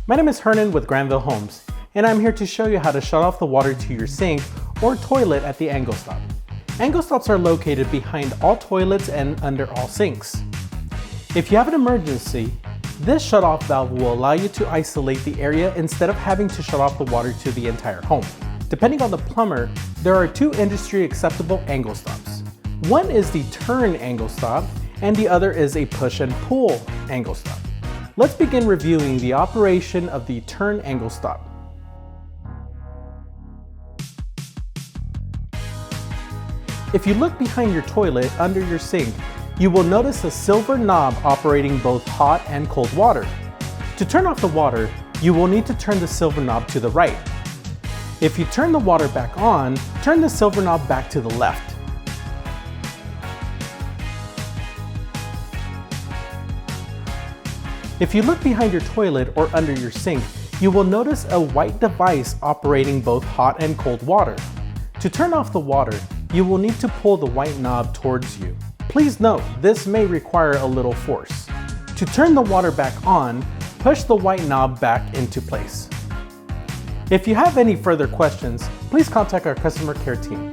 My name is Hernan with Granville Homes, and I'm here to show you how to shut off the water to your sink or toilet at the angle stop. Angle stops are located behind all toilets and under all sinks. If you have an emergency, this shut-off valve will allow you to isolate the area instead of having to shut off the water to the entire home. Depending on the plumber, there are two industry acceptable angle stops. One is the turn angle stop, and the other is a push and pull angle stop. Let's begin reviewing the operation of the turn angle stop. If you look behind your toilet under your sink, you will notice a silver knob operating both hot and cold water. To turn off the water, you will need to turn the silver knob to the right. If you turn the water back on, turn the silver knob back to the left. If you look behind your toilet or under your sink, you will notice a white device operating both hot and cold water. To turn off the water, you will need to pull the white knob towards you. Please note, this may require a little force. To turn the water back on, push the white knob back into place. If you have any further questions, please contact our customer care team.